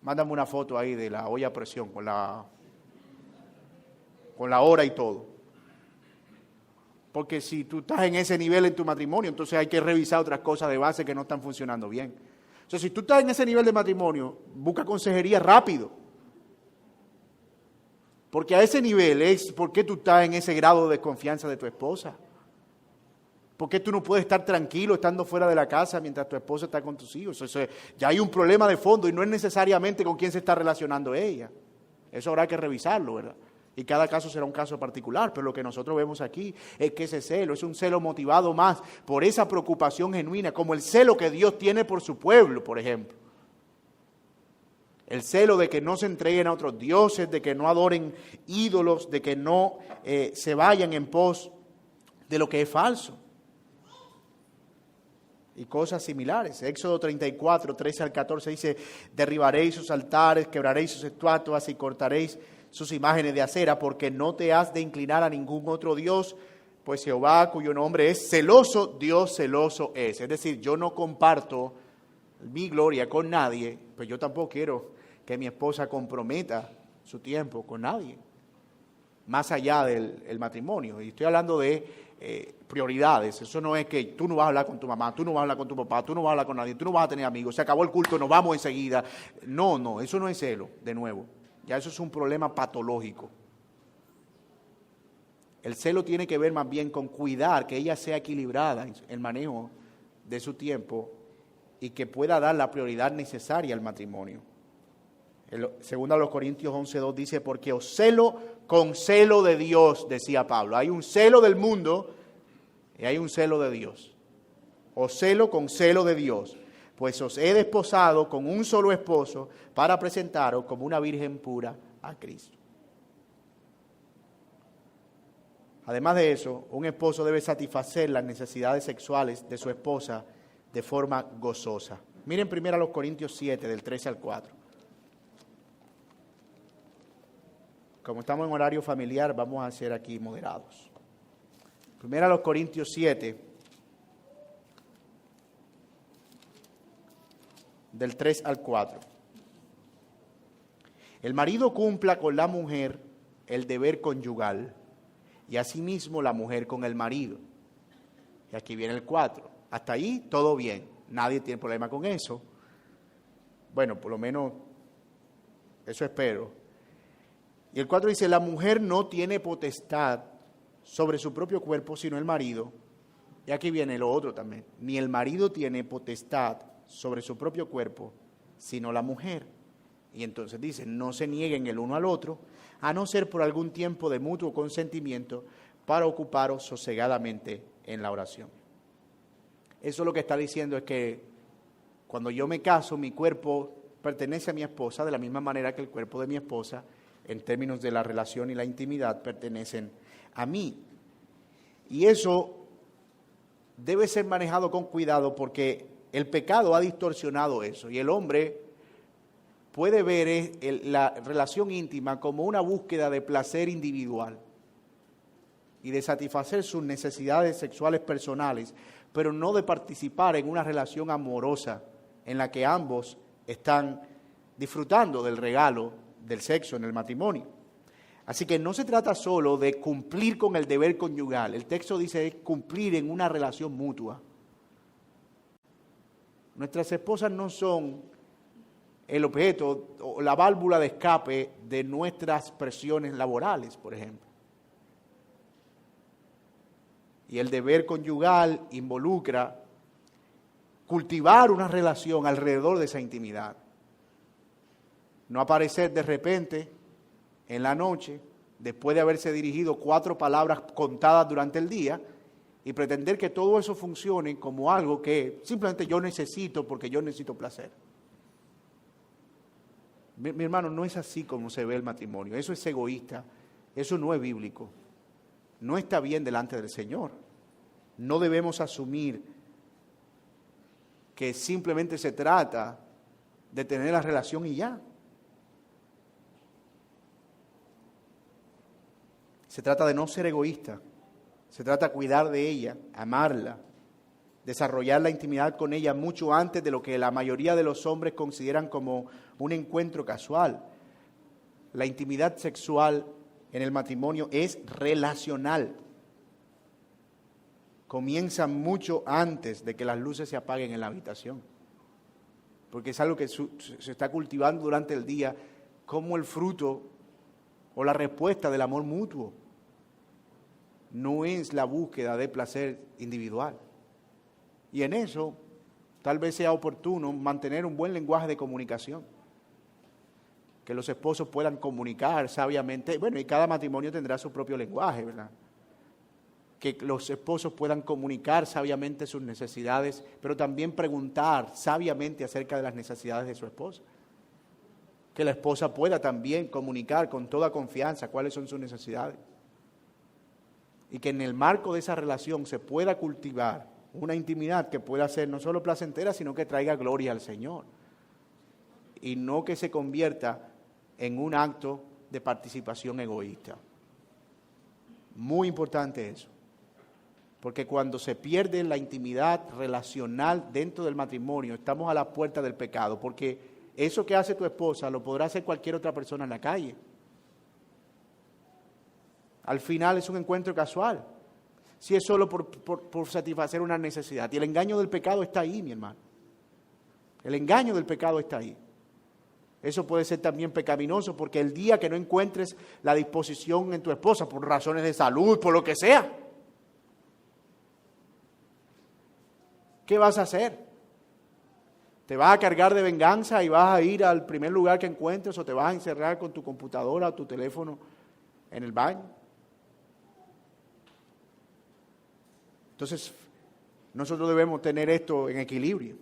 Mándame una foto ahí de la olla a presión con la hora y todo. Porque si tú estás en ese nivel en tu matrimonio, entonces hay que revisar otras cosas de base que no están funcionando bien. O sea, si tú estás en ese nivel de matrimonio, busca consejería rápido. Porque a ese nivel es por qué tú estás en ese grado de desconfianza de tu esposa. ¿Por qué tú no puedes estar tranquilo estando fuera de la casa mientras tu esposa está con tus hijos? Eso, ya hay un problema de fondo y no es necesariamente con quién se está relacionando ella. Eso habrá que revisarlo, ¿verdad? Y cada caso será un caso particular, pero lo que nosotros vemos aquí es que ese celo es un celo motivado más por esa preocupación genuina, como el celo que Dios tiene por su pueblo, por ejemplo. El celo de que no se entreguen a otros dioses, de que no adoren ídolos, de que no se vayan en pos de lo que es falso. Y cosas similares. Éxodo 34, 13 al 14 dice, derribaréis sus altares, quebraréis sus estatuas y cortaréis sus imágenes de acera, porque no te has de inclinar a ningún otro Dios, pues Jehová, cuyo nombre es celoso, Dios celoso es. Es decir, yo no comparto mi gloria con nadie, pues yo tampoco quiero que mi esposa comprometa su tiempo con nadie, más allá del matrimonio. Y estoy hablando de prioridades. Eso no es que tú no vas a hablar con tu mamá, tú no vas a hablar con tu papá, tú no vas a hablar con nadie, tú no vas a tener amigos, se acabó el culto, nos vamos enseguida. No, eso no es celo, de nuevo. Ya eso es un problema patológico. El celo tiene que ver más bien con cuidar que ella sea equilibrada en el manejo de su tiempo y que pueda dar la prioridad necesaria al matrimonio. Segunda a los Corintios 11:2 dice, porque os celo con celo de Dios, decía Pablo. Hay un celo del mundo y hay un celo de Dios. Os celo con celo de Dios, pues os he desposado con un solo esposo para presentaros como una virgen pura a Cristo. Además de eso, un esposo debe satisfacer las necesidades sexuales de su esposa de forma gozosa. Miren primero a los Corintios 7, del 13 al 4. Como estamos en horario familiar, vamos a ser aquí moderados. Primero a los Corintios 7, del 3 al 4. El marido cumpla con la mujer el deber conyugal y asimismo la mujer con el marido. Y aquí viene el 4. Hasta ahí todo bien, nadie tiene problema con eso. Bueno, por lo menos eso espero. Y el 4 dice, la mujer no tiene potestad sobre su propio cuerpo sino el marido. Y aquí viene lo otro también. Ni el marido tiene potestad sobre su propio cuerpo sino la mujer. Y entonces dice, no se nieguen el uno al otro, a no ser por algún tiempo de mutuo consentimiento para ocuparos sosegadamente en la oración. Eso lo que está diciendo es que cuando yo me caso, mi cuerpo pertenece a mi esposa de la misma manera que el cuerpo de mi esposa, en términos de la relación y la intimidad, pertenecen a mí. Y eso debe ser manejado con cuidado porque el pecado ha distorsionado eso y el hombre puede ver la relación íntima como una búsqueda de placer individual y de satisfacer sus necesidades sexuales personales, pero no de participar en una relación amorosa en la que ambos están disfrutando del regalo del sexo en el matrimonio. Así que no se trata solo de cumplir con el deber conyugal. El texto dice cumplir en una relación mutua. Nuestras esposas no son el objeto o la válvula de escape de nuestras presiones laborales, por ejemplo. Y el deber conyugal involucra cultivar una relación alrededor de esa intimidad. No aparecer de repente en la noche, después de haberse dirigido 4 palabras contadas durante el día, y pretender que todo eso funcione como algo que simplemente yo necesito porque yo necesito placer. Mi hermano, no es así como se ve el matrimonio. Eso es egoísta, eso no es bíblico. No está bien delante del Señor. No debemos asumir que simplemente se trata de tener la relación y ya. Se trata de no ser egoísta. Se trata de cuidar de ella, amarla, desarrollar la intimidad con ella mucho antes de lo que la mayoría de los hombres consideran como un encuentro casual. La intimidad sexual en el matrimonio es relacional. Comienza mucho antes de que las luces se apaguen en la habitación. Porque es algo que se está cultivando durante el día como el fruto o la respuesta del amor mutuo. No es la búsqueda de placer individual. Y en eso, tal vez sea oportuno mantener un buen lenguaje de comunicación. Que los esposos puedan comunicar sabiamente. Bueno, y cada matrimonio tendrá su propio lenguaje, ¿verdad? Que los esposos puedan comunicar sabiamente sus necesidades, pero también preguntar sabiamente acerca de las necesidades de su esposa. Que la esposa pueda también comunicar con toda confianza cuáles son sus necesidades. Y que en el marco de esa relación se pueda cultivar una intimidad que pueda ser no solo placentera, sino que traiga gloria al Señor. Y no que se convierta en un acto de participación egoísta. Muy importante eso. Porque cuando se pierde la intimidad relacional dentro del matrimonio, estamos a la puerta del pecado. Porque eso que hace tu esposa lo podrá hacer cualquier otra persona en la calle. Al final es un encuentro casual. Si es solo por satisfacer una necesidad. Y el engaño del pecado está ahí, mi hermano. El engaño del pecado está ahí. Eso puede ser también pecaminoso porque el día que no encuentres la disposición en tu esposa por razones de salud, por lo que sea, ¿qué vas a hacer? ¿Te vas a cargar de venganza y vas a ir al primer lugar que encuentres o te vas a encerrar con tu computadora o tu teléfono en el baño? Entonces, nosotros debemos tener esto en equilibrio.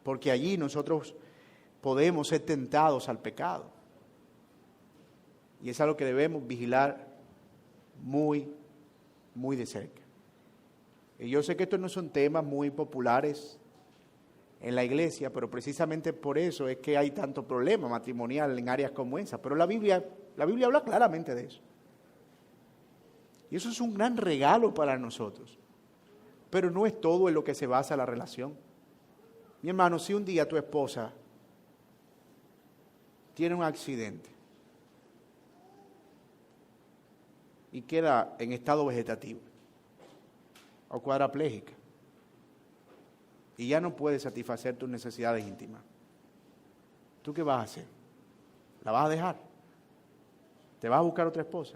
Porque allí nosotros podemos ser tentados al pecado. Y es algo que debemos vigilar muy, muy de cerca. Y yo sé que estos no son temas muy populares en la iglesia, pero precisamente por eso es que hay tanto problema matrimonial en áreas como esa. Pero la Biblia habla claramente de eso. Y eso es un gran regalo para nosotros. Pero no es todo en lo que se basa la relación. Mi hermano, si un día tu esposa tiene un accidente y queda en estado vegetativo o cuadraplégica y ya no puede satisfacer tus necesidades íntimas, ¿tú qué vas a hacer? ¿La vas a dejar? ¿Te vas a buscar otra esposa?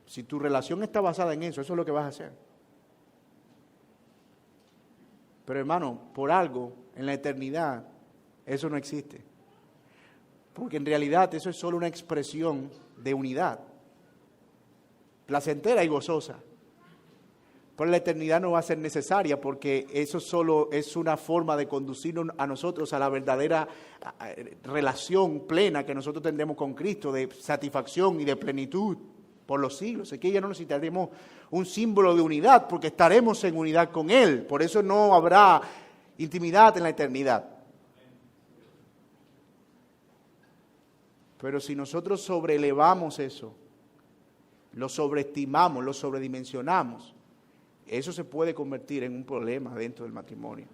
Si tu relación está basada en eso, eso es lo que vas a hacer. Pero hermano, por algo, en la eternidad, eso no existe. Porque en realidad eso es solo una expresión de unidad. Placentera y gozosa. Pero la eternidad no va a ser necesaria porque eso solo es una forma de conducirnos a nosotros a la verdadera relación plena que nosotros tendremos con Cristo, de satisfacción y de plenitud por los siglos. Es que ya no necesitaremos un símbolo de unidad porque estaremos en unidad con Él. Por eso no habrá intimidad en la eternidad. Pero si nosotros sobrelevamos eso, lo sobreestimamos, lo sobredimensionamos, eso se puede convertir en un problema dentro del matrimonio.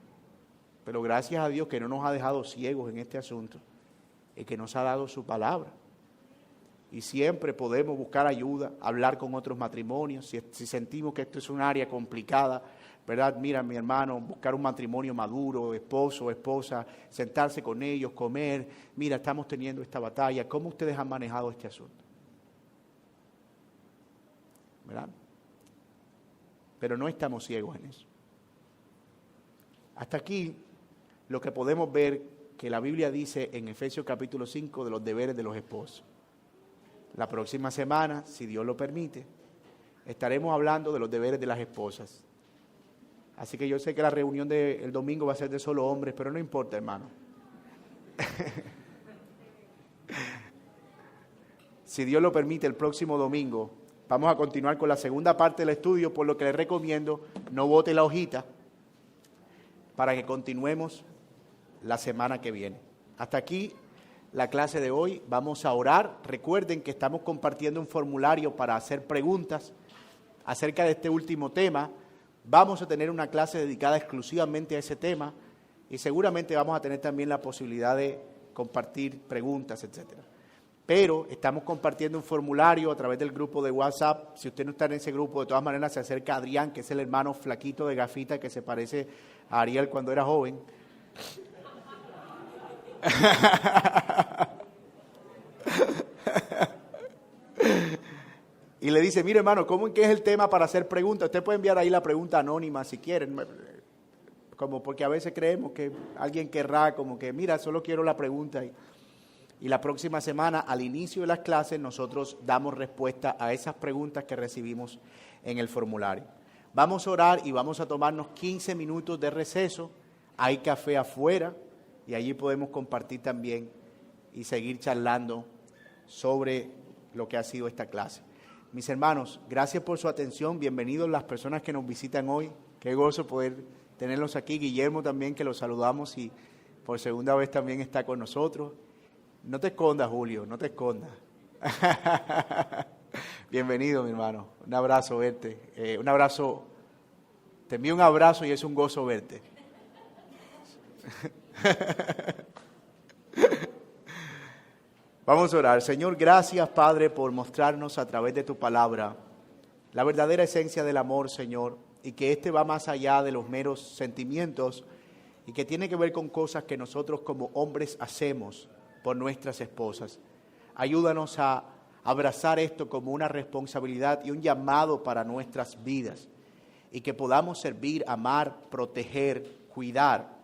Pero gracias a Dios que no nos ha dejado ciegos en este asunto y que nos ha dado su palabra. Y siempre podemos buscar ayuda, hablar con otros matrimonios, si sentimos que esto es un área complicada, ¿verdad? Mira, mi hermano, buscar un matrimonio maduro, esposo, esposa, sentarse con ellos, comer. Mira, estamos teniendo esta batalla. ¿Cómo ustedes han manejado este asunto? ¿Verdad? pero no estamos ciegos en eso. Hasta aquí lo que podemos ver que la Biblia dice en Efesios capítulo 5 de los deberes de los esposos. La próxima semana, si Dios lo permite, estaremos hablando de los deberes de las esposas. Así que yo sé que la reunión del domingo va a ser de solo hombres, pero no importa, hermano. Si Dios lo permite, el próximo domingo vamos a continuar con la segunda parte del estudio, por lo que les recomiendo no bote la hojita para que continuemos la semana que viene. Hasta aquí la clase de hoy. Vamos a orar. Recuerden que estamos compartiendo un formulario para hacer preguntas acerca de este último tema. Vamos a tener una clase dedicada exclusivamente a ese tema y seguramente vamos a tener también la posibilidad de compartir preguntas, etcétera. Pero estamos compartiendo un formulario a través del grupo de WhatsApp. Si usted no está en ese grupo, de todas maneras se acerca a Adrián, que es el hermano flaquito de gafita que se parece a Ariel cuando era joven. Y le dice, mire hermano, ¿cómo en qué es el tema para hacer preguntas? Usted puede enviar ahí la pregunta anónima si quieren, como porque a veces creemos que alguien querrá como que, mira, solo quiero la pregunta. Y la próxima semana, al inicio de las clases, nosotros damos respuesta a esas preguntas que recibimos en el formulario. Vamos a orar y vamos a tomarnos 15 minutos de receso. Hay café afuera y allí podemos compartir también y seguir charlando sobre lo que ha sido esta clase. Mis hermanos, gracias por su atención. Bienvenidos las personas que nos visitan hoy. Qué gozo poder tenerlos aquí. Guillermo también, que los saludamos y por segunda vez también está con nosotros. No te escondas, Julio, no te escondas. Bienvenido, mi hermano. Un abrazo verte. Un abrazo. Te envío un abrazo y es un gozo verte. Vamos a orar. Señor, gracias, Padre, por mostrarnos a través de tu palabra la verdadera esencia del amor, Señor, y que este va más allá de los meros sentimientos y que tiene que ver con cosas que nosotros como hombres hacemos por nuestras esposas. Ayúdanos a abrazar esto como una responsabilidad y un llamado para nuestras vidas y que podamos servir, amar, proteger, cuidar,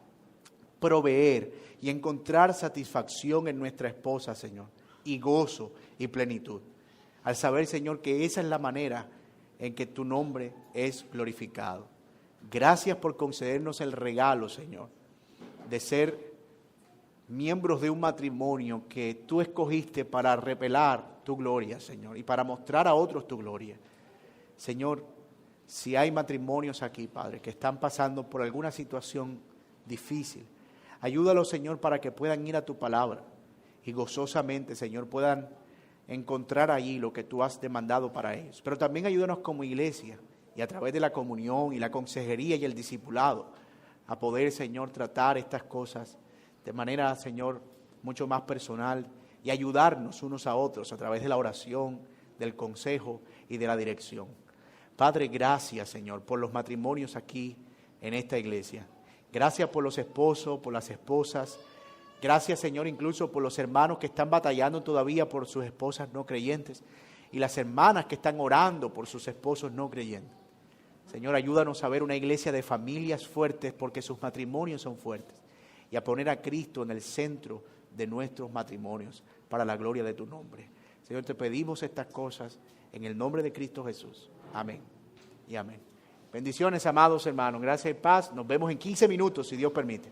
proveer y encontrar satisfacción en nuestra esposa, Señor, y gozo y plenitud. Al saber, Señor, que esa es la manera en que tu nombre es glorificado. Gracias por concedernos el regalo, Señor, de ser miembros de un matrimonio que tú escogiste para revelar tu gloria, Señor, y para mostrar a otros tu gloria. Señor, si hay matrimonios aquí, Padre, que están pasando por alguna situación difícil, ayúdalos, Señor, para que puedan ir a tu palabra y gozosamente, Señor, puedan encontrar allí lo que tú has demandado para ellos. Pero también ayúdanos como iglesia y a través de la comunión y la consejería y el discipulado a poder, Señor, tratar estas cosas de manera, Señor, mucho más personal y ayudarnos unos a otros a través de la oración, del consejo y de la dirección. Padre, gracias, Señor, por los matrimonios aquí en esta iglesia. Gracias por los esposos, por las esposas. Gracias, Señor, incluso por los hermanos que están batallando todavía por sus esposas no creyentes y las hermanas que están orando por sus esposos no creyentes. Señor, ayúdanos a ver una iglesia de familias fuertes porque sus matrimonios son fuertes y a poner a Cristo en el centro de nuestros matrimonios para la gloria de tu nombre. Señor, te pedimos estas cosas en el nombre de Cristo Jesús. Amén y amén. Bendiciones, amados hermanos. Gracias y paz. Nos vemos en 15 minutos, si Dios permite.